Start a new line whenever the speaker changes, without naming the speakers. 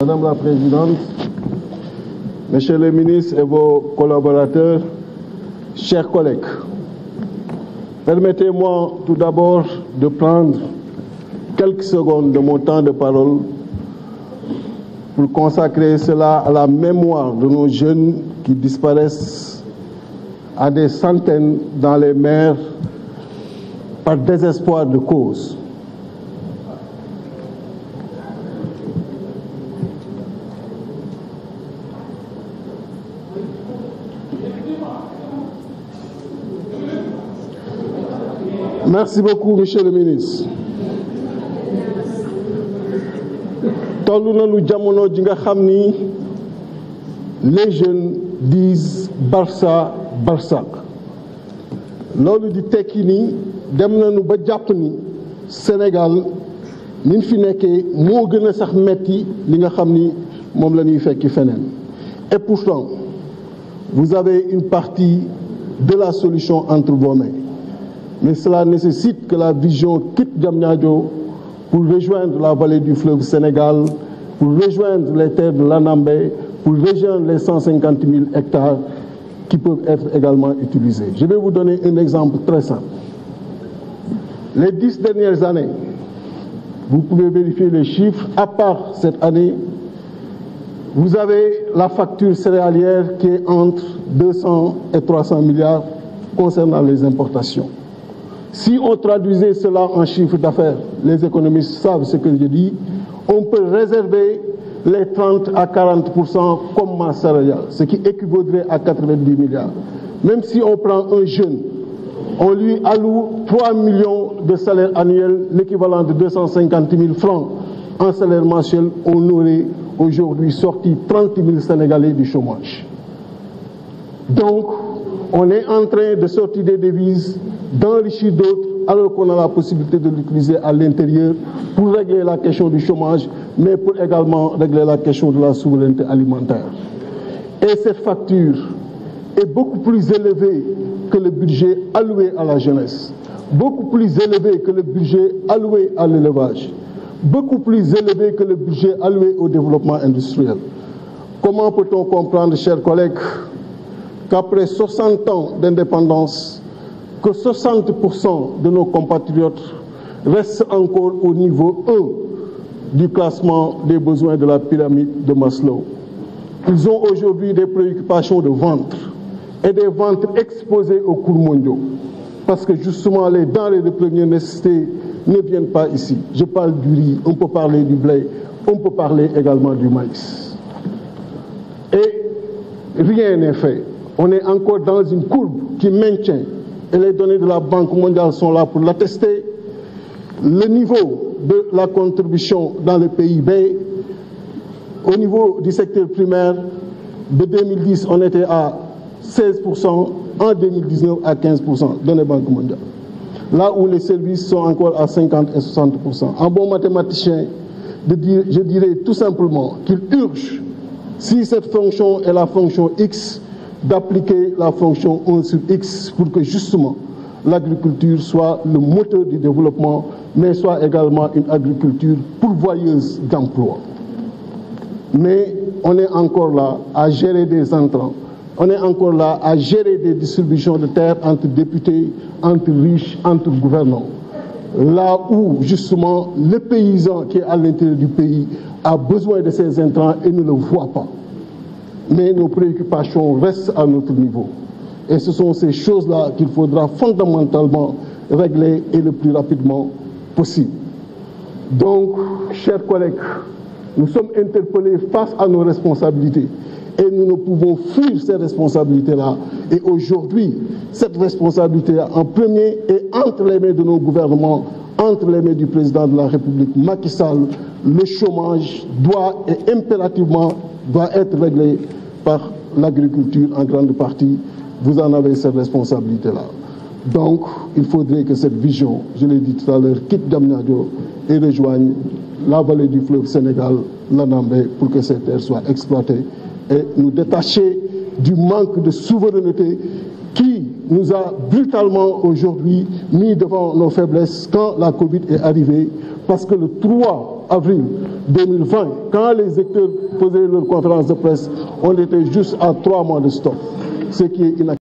Madame la Présidente, Messieurs les ministres et vos collaborateurs, chers collègues, permettez-moi tout d'abord de prendre quelques secondes de mon temps de parole pour consacrer cela à la mémoire de nos jeunes qui disparaissent à des centaines dans les mers par désespoir de cause. Merci beaucoup, Monsieur le ministre. Tollu nañu jamono ji nga xam ni les jeunes disent Barça Barsaq loolu di tekki ni dem nañu ba jàpp ni Sénégal niñ fi nekkee moo gën a sax metti li nga xam ni moom la ñuy fekki feneen. Et pourtant, vous avez une partie de la solution entre vos mains. Mais cela nécessite que la vision quitte Diamniadio pour rejoindre la vallée du fleuve Sénégal, pour rejoindre les terres de l'Anambé, pour rejoindre les 150 000 hectares qui peuvent être également utilisés. Je vais vous donner un exemple très simple. Les 10 dernières années, vous pouvez vérifier les chiffres, à part cette année, vous avez la facture céréalière qui est entre 200 et 300 milliards concernant les importations. Si on traduisait cela en chiffre d'affaires, les économistes savent ce que je dis, on peut réserver les 30 à 40% comme masse salariale, ce qui équivaudrait à 90 milliards. Même si on prend un jeune, on lui alloue 3 millions de salaire annuel, l'équivalent de 250 000 francs en salaire mensuel, on aurait aujourd'hui sorti 30 000 Sénégalais du chômage. Donc, on est en train de sortir des devises, d'enrichir d'autres, alors qu'on a la possibilité de l'utiliser à l'intérieur pour régler la question du chômage, mais pour également régler la question de la souveraineté alimentaire. Et cette facture est beaucoup plus élevée que le budget alloué à la jeunesse, beaucoup plus élevée que le budget alloué à l'élevage, beaucoup plus élevé que le budget alloué au développement industriel. Comment peut-on comprendre, chers collègues, qu'après 60 ans d'indépendance, que 60% de nos compatriotes restent encore au niveau 1 du classement des besoins de la pyramide de Maslow. Ils ont aujourd'hui des préoccupations de ventre et des ventres exposés aux cours mondiaux. Parce que justement, les denrées de première nécessité ne viennent pas ici. Je parle du riz, on peut parler du blé, on peut parler également du maïs. Et rien n'est fait. On est encore dans une courbe qui maintient, et les données de la Banque mondiale sont là pour l'attester, le niveau de la contribution dans le PIB. Au niveau du secteur primaire, de 2010, on était à 16%, en 2019 à 15%, données Banque mondiale. Là où les services sont encore à 50 et 60%. En bon mathématicien, je dirais tout simplement qu'il urge, si cette fonction est la fonction X, d'appliquer la fonction 1 sur X pour que justement l'agriculture soit le moteur du développement, mais soit également une agriculture pourvoyeuse d'emplois. Mais on est encore là à gérer des entrants, on est encore là à gérer des distributions de terres entre députés, entre riches, entre gouvernants. Là où justement le paysan qui est à l'intérieur du pays a besoin de ces intrants et ne le voit pas. Mais nos préoccupations restent à notre niveau. Et ce sont ces choses-là qu'il faudra fondamentalement régler et le plus rapidement possible. Donc, chers collègues, nous sommes interpellés face à nos responsabilités et nous ne pouvons fuir ces responsabilités-là. Et aujourd'hui, cette responsabilité en premier est entre les mains de nos gouvernements, entre les mains du président de la République, Macky Sall. Le chômage doit et impérativement doit être réglé par l'agriculture en grande partie. Vous en avez cette responsabilité-là. Donc, il faudrait que cette vision, je l'ai dit tout à l'heure, quitte Diamniadio et rejoigne la vallée du fleuve Sénégal, l'Anambé, pour que ces terres soient exploitées et nous détacher du manque de souveraineté qui nous a brutalement aujourd'hui mis devant nos faiblesses quand la Covid est arrivée, parce que le 3 avril 2020, quand les acteurs faisaient leur conférence de presse, on était juste à 3 mois de stop, ce qui est inacceptable.